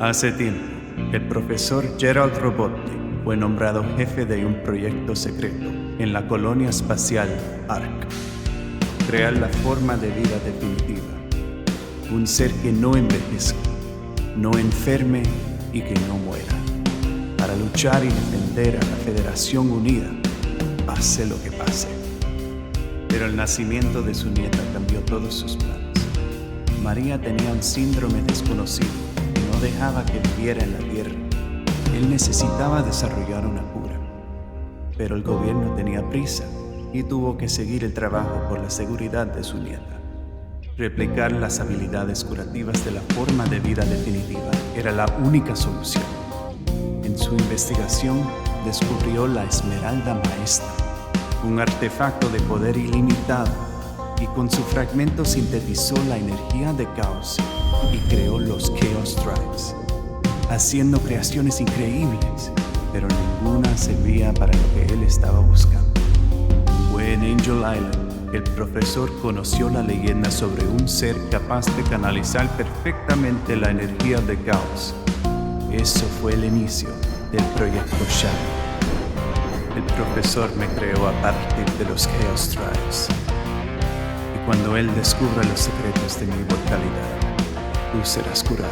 Hace tiempo, el profesor Gerald Robotti fue nombrado jefe de un proyecto secreto en la colonia espacial ARC. Crear la forma de vida definitiva. Un ser que no envejezca, no enferme y que no muera. Para luchar y defender a la Federación Unida, pase lo que pase. Pero el nacimiento de su nieta cambió todos sus planes. María tenía un síndrome desconocido que no dejaba que viviera en la Tierra. Él necesitaba desarrollar una cura, pero el gobierno tenía prisa y tuvo que seguir el trabajo por la seguridad de su nieta. Replicar las habilidades curativas de la forma de vida definitiva era la única solución. En su investigación descubrió la Esmeralda Maestra, un artefacto de poder ilimitado, y con su fragmento sintetizó la energía de caos y creó los Chaos Drives, haciendo creaciones increíbles, pero ninguna servía para lo que él estaba buscando. Fue en Angel Island que el profesor conoció la leyenda sobre un ser capaz de canalizar perfectamente la energía de caos. Eso fue el inicio del proyecto Shadow. El profesor me creó a partir de los Chaos Drives. Y cuando él descubra los secretos de mi inmortalidad, tú serás curado.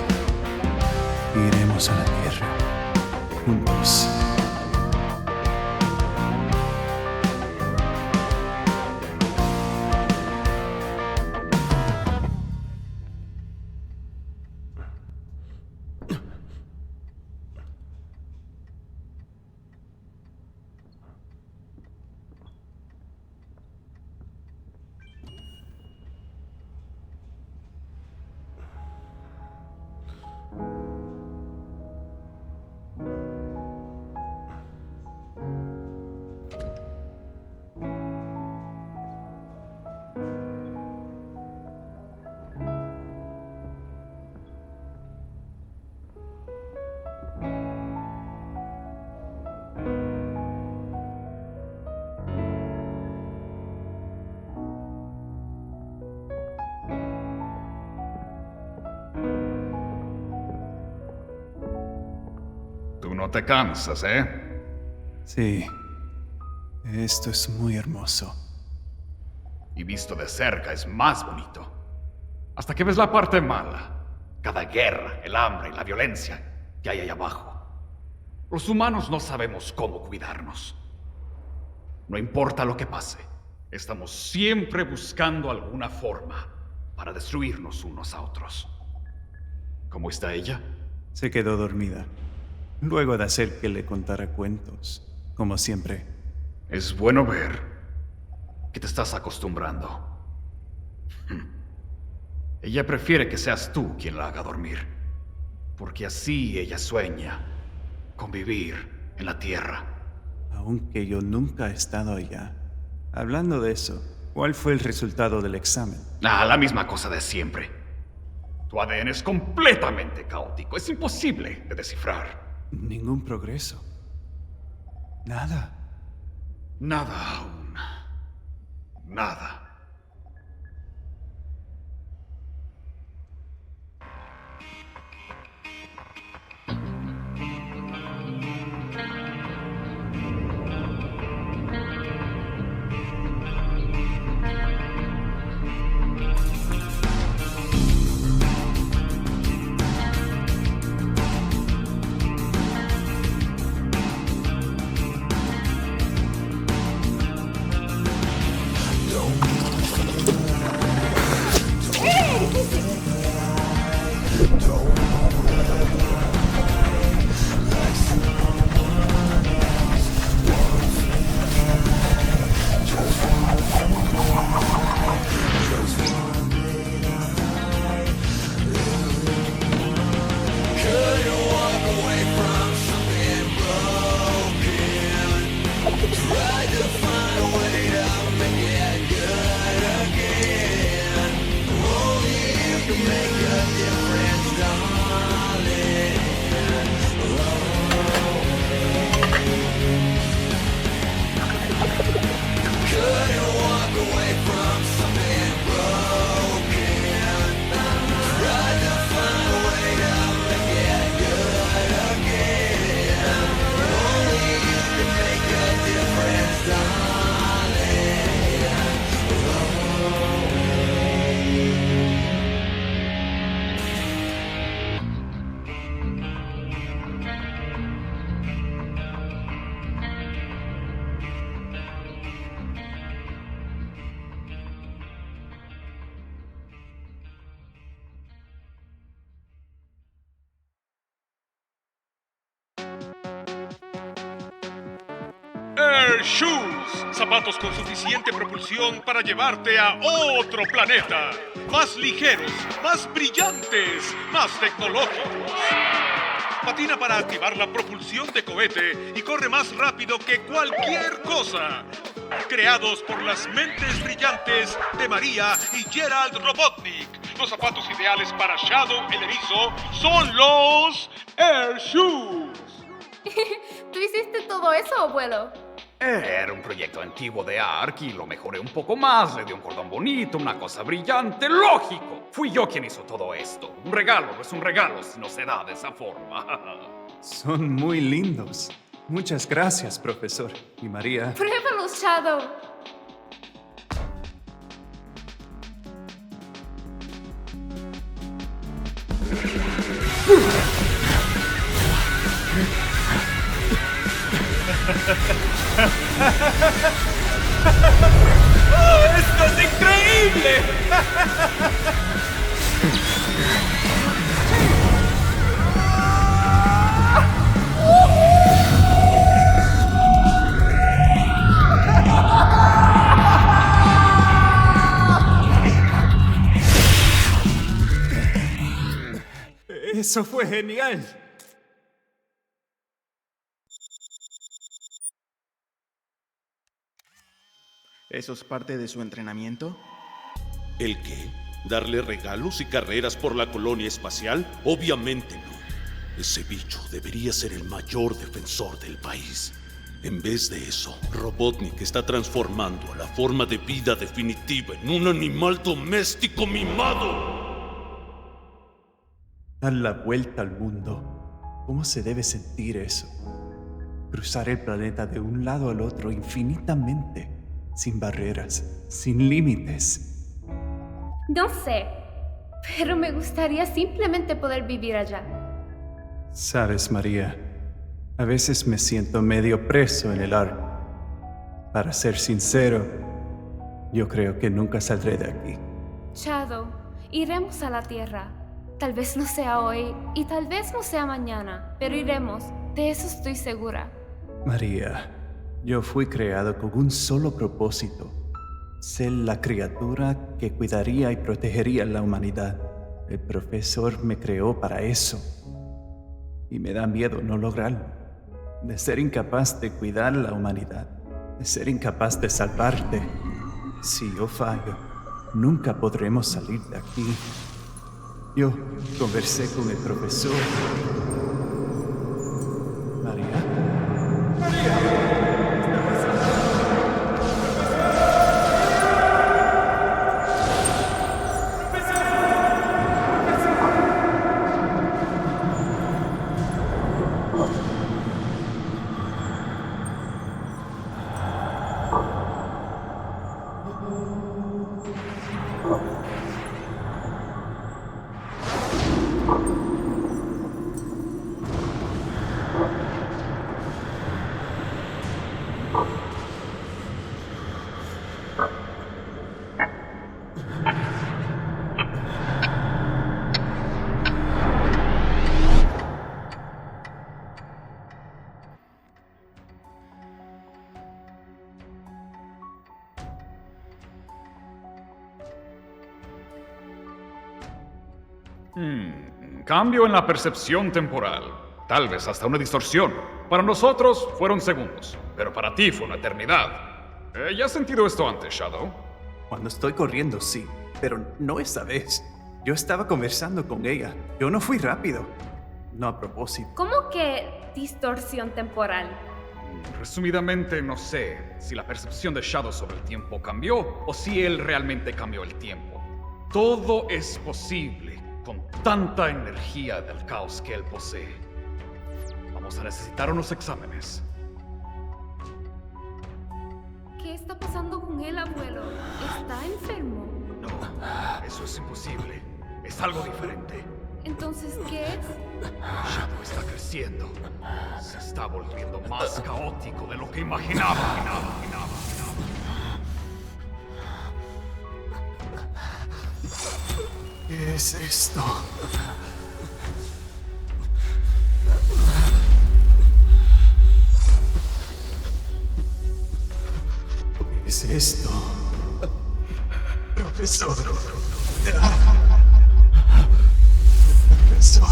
Y iremos a la Tierra juntos. Tú no te cansas, ¿eh? Sí, esto es muy hermoso. Y visto de cerca es más bonito. Hasta que ves la parte mala. Cada guerra, el hambre y la violencia que hay ahí abajo. Los humanos no sabemos cómo cuidarnos. No importa lo que pase, estamos siempre buscando alguna forma para destruirnos unos a otros. ¿Cómo está ella? Se quedó dormida, luego de hacer que le contara cuentos, como siempre. Es bueno ver que te estás acostumbrando. Ella prefiere que seas tú quien la haga dormir, porque así ella sueña con vivir en la Tierra. Aunque yo nunca he estado allá. Hablando de eso, ¿cuál fue el resultado del examen? La misma cosa de siempre. Tu ADN es completamente caótico, es imposible de descifrar. Ningún progreso. Nada. Nada aún. Nada. Don't Air Shoes, zapatos con suficiente propulsión para llevarte a otro planeta. Más ligeros, más brillantes, más tecnológicos. Patina para activar la propulsión de cohete y corre más rápido que cualquier cosa. Creados por las mentes brillantes de María y Gerald Robotnik. Los zapatos ideales para Shadow el erizo son los Air Shoes. ¿Tú hiciste todo eso, abuelo? Era un proyecto antiguo de ARC y lo mejoré un poco más. Le di un cordón bonito, una cosa brillante. ¡Lógico! Fui yo quien hizo todo esto. Un regalo no es un regalo si no se da de esa forma. Son muy lindos. Muchas gracias, profesor. Y María. Pruébalos, Shadow. ¡Oh, esto es increíble! Eso fue genial. ¿Eso es parte de su entrenamiento? ¿El qué? ¿Darle regalos y carreras por la colonia espacial? Obviamente no. Ese bicho debería ser el mayor defensor del país. En vez de eso, Robotnik está transformando a la forma de vida definitiva en un animal doméstico mimado. Dar la vuelta al mundo. ¿Cómo se debe sentir eso? Cruzar el planeta de un lado al otro infinitamente, sin barreras, sin límites. No sé, pero me gustaría simplemente poder vivir allá. Sabes, María, a veces me siento medio preso en el ARC. Para ser sincero, yo creo que nunca saldré de aquí. Shadow, iremos a la Tierra. Tal vez no sea hoy y tal vez no sea mañana, pero iremos, de eso estoy segura. María, yo fui creado con un solo propósito: ser la criatura que cuidaría y protegería a la humanidad. El profesor me creó para eso. Y me da miedo no lograrlo. De ser incapaz de cuidar la humanidad. De ser incapaz de salvarte. Si yo fallo, nunca podremos salir de aquí. Yo conversé con el profesor. María. Cambio en la percepción temporal. Tal vez hasta una distorsión. Para nosotros fueron segundos, pero para ti fue una eternidad. ¿Ya has sentido esto antes, Shadow? Cuando estoy corriendo, sí, pero no esta vez. Yo estaba conversando con ella. Yo no fui rápido. No a propósito. ¿Cómo que distorsión temporal? Resumidamente, no sé si la percepción de Shadow sobre el tiempo cambió o si él realmente cambió el tiempo. Todo es posible con tanta energía del caos que él posee. Vamos a necesitar unos exámenes. ¿Qué está pasando con él, abuelo? ¿Está enfermo? No, eso es imposible. Es algo diferente. Entonces, ¿qué es? Shadow está creciendo. Se está volviendo más caótico de lo que imaginaba. ¿Qué es esto? ¿Qué es esto? Profesor. Profesor. Profesor.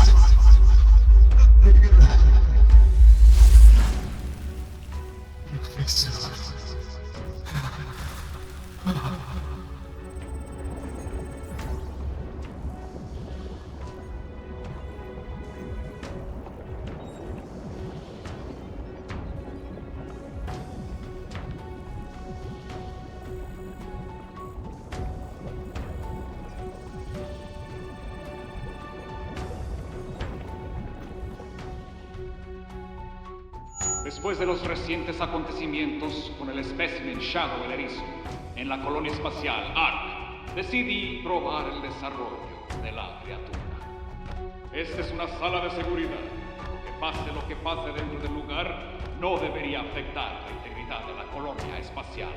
Después de los recientes acontecimientos con el espécimen Shadow el Erizo en la colonia espacial ARC, decidí probar el desarrollo de la criatura. Esta es una sala de seguridad. Lo que pase dentro del lugar no debería afectar la integridad de la colonia espacial.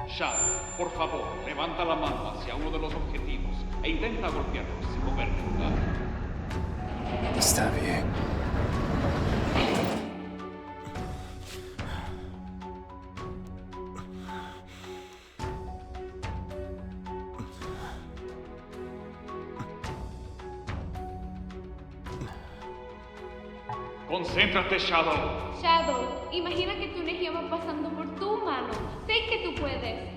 Shadow, por favor, levanta la mano hacia uno de los objetivos e intenta golpearlos sin mover de lugar. Está bien. Concéntrate, Shadow. Shadow, imagina que tu energía va pasando por tu mano. Sé que tú puedes.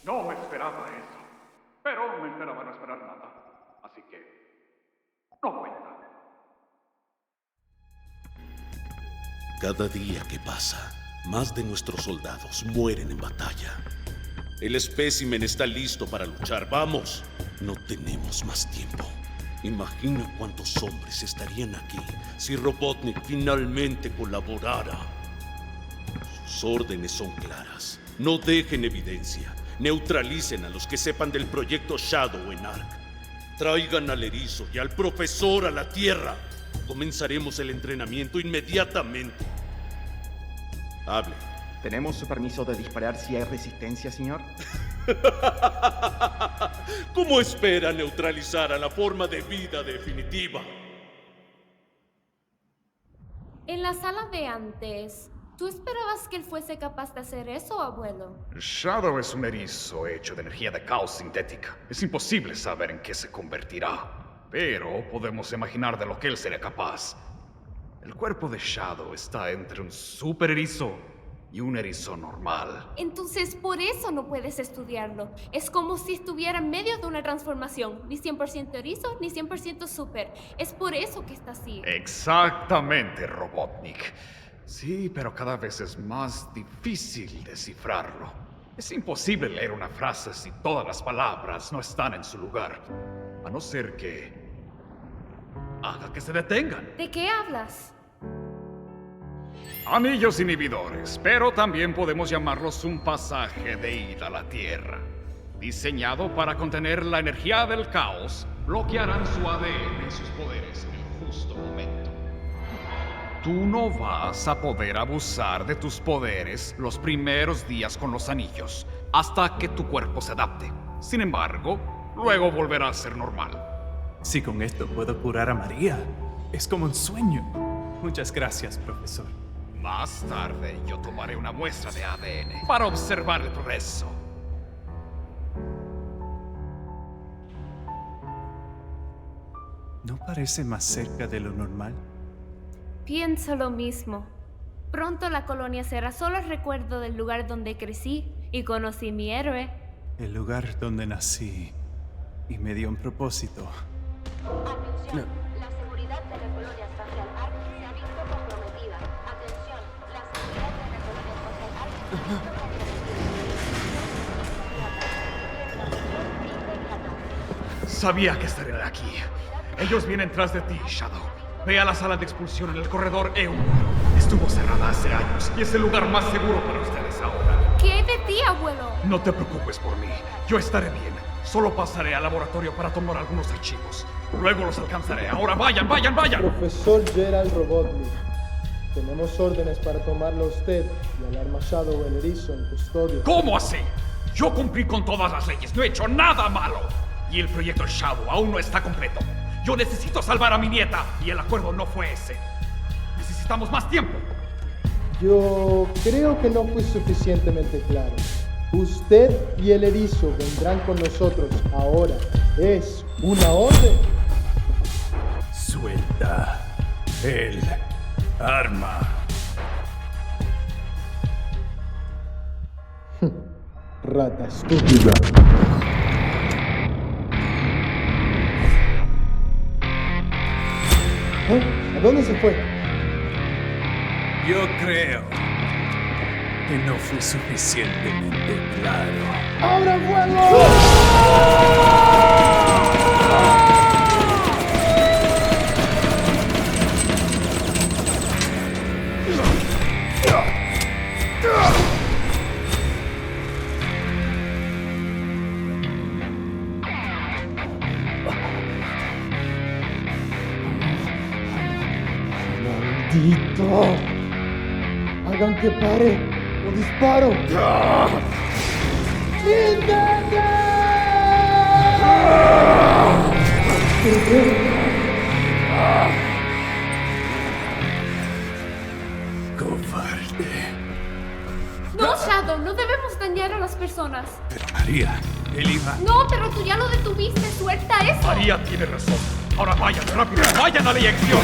No me esperaba eso, pero me esperaba no esperar nada, así que no cuenta. Cada día que pasa, más de nuestros soldados mueren en batalla. El espécimen está listo para luchar. ¡Vamos! No tenemos más tiempo. Imagina cuántos hombres estarían aquí si Robotnik finalmente colaborara. Sus órdenes son claras. No dejen evidencia. Neutralicen a los que sepan del proyecto Shadow en ARC. Traigan al erizo y al profesor a la Tierra. Comenzaremos el entrenamiento inmediatamente. Hable. ¿Tenemos su permiso de disparar si hay resistencia, señor? ¿Cómo espera neutralizar a la forma de vida definitiva? En la sala de antes, ¿tú esperabas que él fuese capaz de hacer eso, abuelo? Shadow es un erizo hecho de energía de caos sintética. Es imposible saber en qué se convertirá, pero podemos imaginar de lo que él sería capaz. El cuerpo de Shadow está entre un super erizo y un erizo normal. Entonces, por eso no puedes estudiarlo. Es como si estuviera en medio de una transformación. Ni 100% erizo, ni 100% super. Es por eso que está así. Exactamente, Robotnik. Sí, pero cada vez es más difícil descifrarlo. Es imposible leer una frase si todas las palabras no están en su lugar. A no ser que haga que se detengan. ¿De qué hablas? Anillos inhibidores, pero también podemos llamarlos un pasaje de ida a la Tierra. Diseñado para contener la energía del caos, bloquearán su ADN y sus poderes en el justo momento. Tú no vas a poder abusar de tus poderes los primeros días con los anillos, hasta que tu cuerpo se adapte. Sin embargo, luego volverá a ser normal. Si con esto puedo curar a María, es como un sueño. Muchas gracias, profesor. Más tarde yo tomaré una muestra de ADN para observar el progreso. ¿No parece más cerca de lo normal? Pienso lo mismo. Pronto la colonia será solo el recuerdo del lugar donde crecí y conocí mi héroe. El lugar donde nací y me dio un propósito. Atención, la seguridad de la colonia espacial ARC se ha visto comprometida. Atención, la seguridad de la colonia espacial ARC se ha visto comprometida. Sabía que estarían aquí. Ellos vienen tras de ti, Shadow. Ve a la sala de expulsión en el corredor E1. Estuvo cerrada hace años y es el lugar más seguro para ustedes ahora. ¿Qué hay de ti, abuelo? No te preocupes por mí. Yo estaré bien. Solo pasaré al laboratorio para tomar algunos archivos. Luego los alcanzaré. Ahora vayan, vayan, vayan. Profesor Gerald Robotnik, tenemos órdenes para tomarlo a usted y al arma Shadow el erizo en custodia. ¿Cómo así? Yo cumplí con todas las leyes. No he hecho nada malo. Y el proyecto Shadow aún no está completo. Yo necesito salvar a mi nieta y el acuerdo no fue ese. Necesitamos más tiempo. Yo creo que no fui suficientemente claro. Usted y el erizo vendrán con nosotros ahora. Es una orden. Suelta el arma. Rata estúpida. ¿Ah? ¿A dónde se fue? Yo creo que no fui suficientemente claro. ¡Abra fuego! ¡Maldito! Hagan que pare o disparo. Cobarde. No, Shadow, no debemos dañar a las personas. Pero María, él iba. No, pero tú ya lo detuviste. Suelta eso. María tiene razón. Ahora vayan, rápido, vayan a la eyección.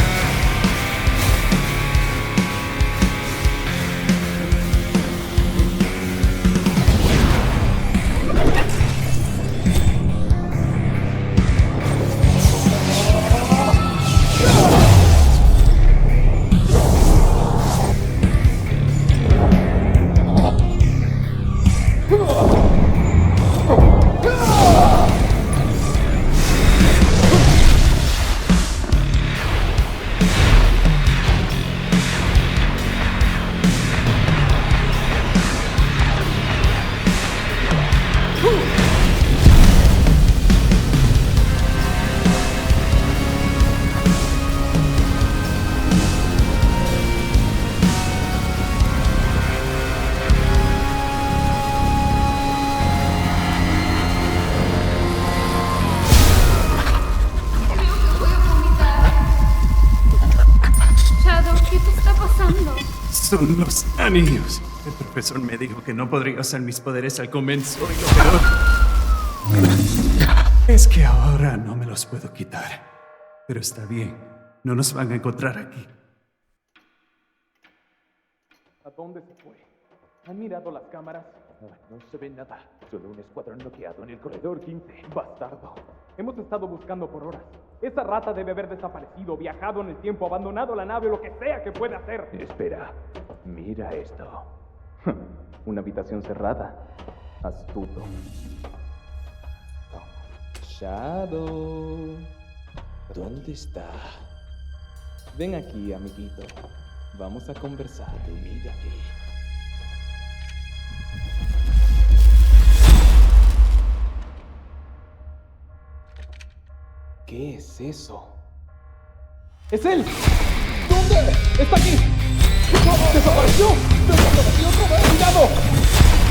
Son los anillos. El profesor me dijo que no podría usar mis poderes al comienzo y lo peor es que ahora no me los puedo quitar. Pero está bien, no nos van a encontrar aquí. ¿A dónde se fue? ¿Han mirado las cámaras? No se ve nada. Solo un escuadrón bloqueado en el corredor 15. Bastardo. Hemos estado buscando por horas. Esa rata debe haber desaparecido, viajado en el tiempo, abandonado la nave o lo que sea que pueda hacer. Espera. Mira esto. Una habitación cerrada. Astuto. Shadow. ¿Dónde está? Ven aquí, amiguito. Vamos a conversar. Mira aquí. ¿Qué es eso? ¡Es él! ¿Dónde? ¡Está aquí! ¡Desapareció! ¡Desapareció otra vez! ¡Cuidado!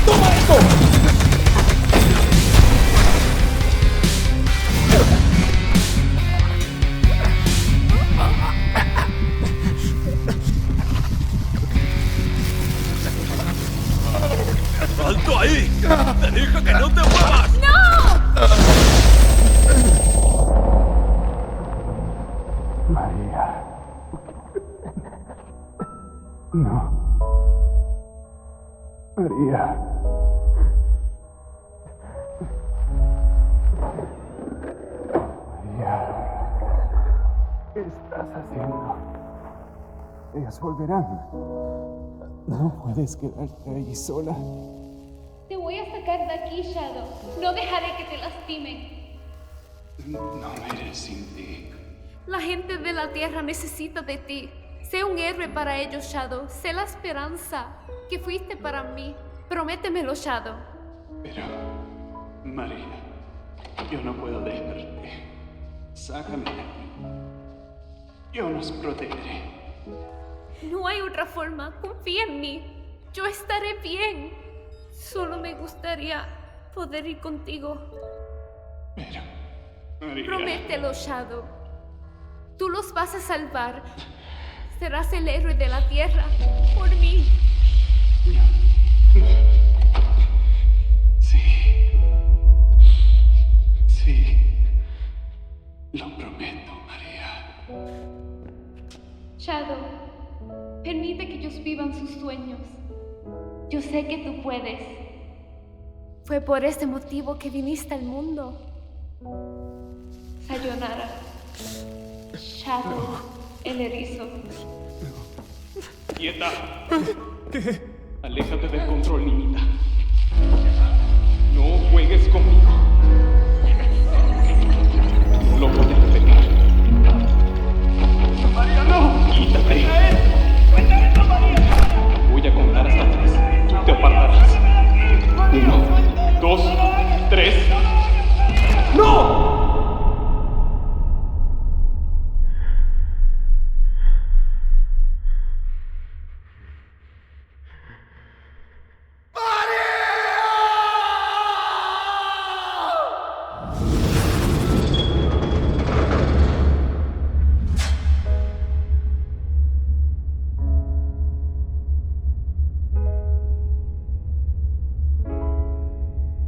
¡Toma esto! ¡Alto ahí! ¡Te dije que no te muevas! María. No. María. ¿Qué estás haciendo? Ellas volverán. No puedes quedarte ahí sola. Te voy a sacar de aquí, Shadow. No dejaré que te lastimen. No me iré sin ti. La gente de la Tierra necesita de ti. Sé un héroe para ellos, Shadow. Sé la esperanza que fuiste para mí. Prométemelo, Shadow. Pero, María, yo no puedo dejarte. Sácame de aquí. Yo nos protegeré. No hay otra forma. Confía en mí. Yo estaré bien. Solo me gustaría poder ir contigo. Pero, María... Promételo, Shadow. Tú los vas a salvar. Serás el héroe de la Tierra. Por mí. Sí. Sí. Lo prometo, María. Shadow, permite que ellos vivan sus sueños. Yo sé que tú puedes. Fue por ese motivo que viniste al mundo. Sayonara. Shadow, el erizo. ¡Quieta! ¿Qué? Aléjate del control, niñita. No juegues conmigo. No lo voy a respetar. ¡María, no! ¡Quítate! ¡Cuéntame esto, María! Voy a contar hasta 3. Tú te apartarás. 1, 2, 3. ¡No!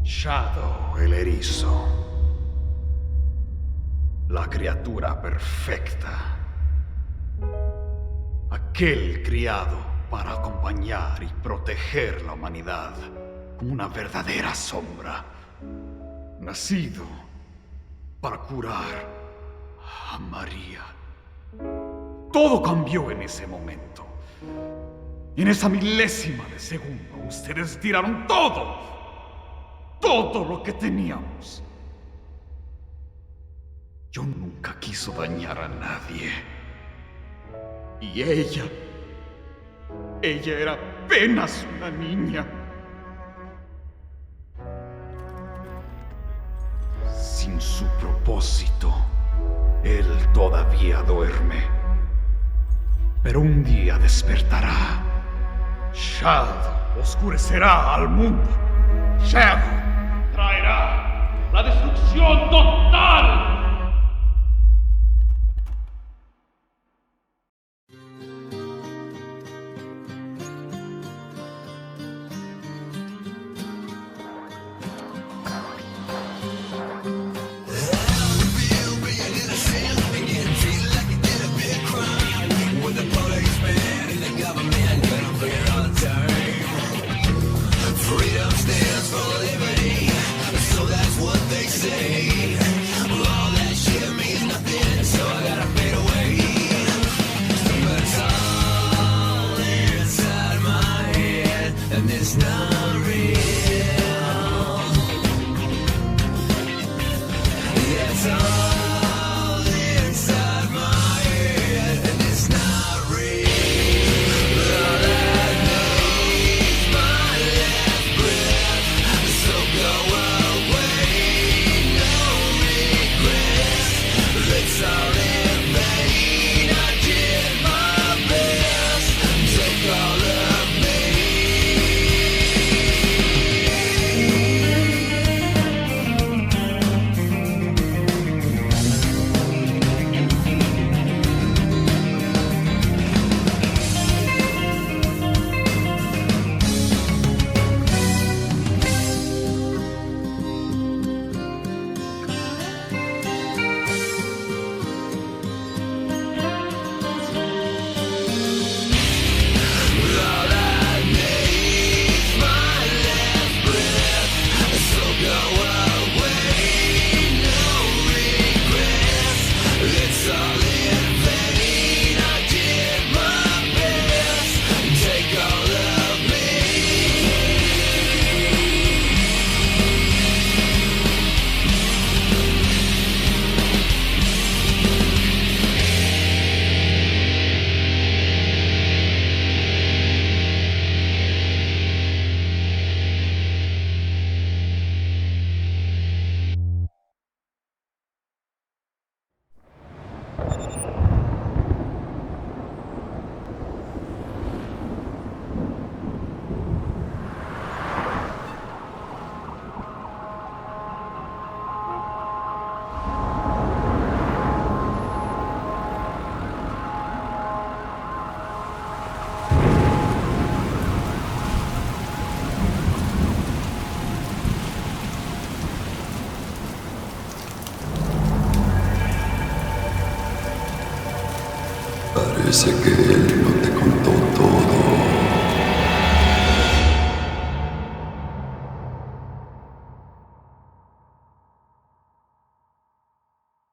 Shadow, el erizo. La criatura perfecta. Aquel criado para acompañar y proteger la humanidad como una verdadera sombra. Nacido para curar a María. Todo cambió en ese momento. Y en esa milésima de segundo, ustedes tiraron todo lo que teníamos. Yo nunca quiso dañar a nadie. Y ella era apenas una niña. Sin su propósito, él todavía duerme. Pero un día despertará. Shadow oscurecerá al mundo. Shadow traerá la destrucción total. Freedom stands for liberty, so that's what they say. All Parece que él no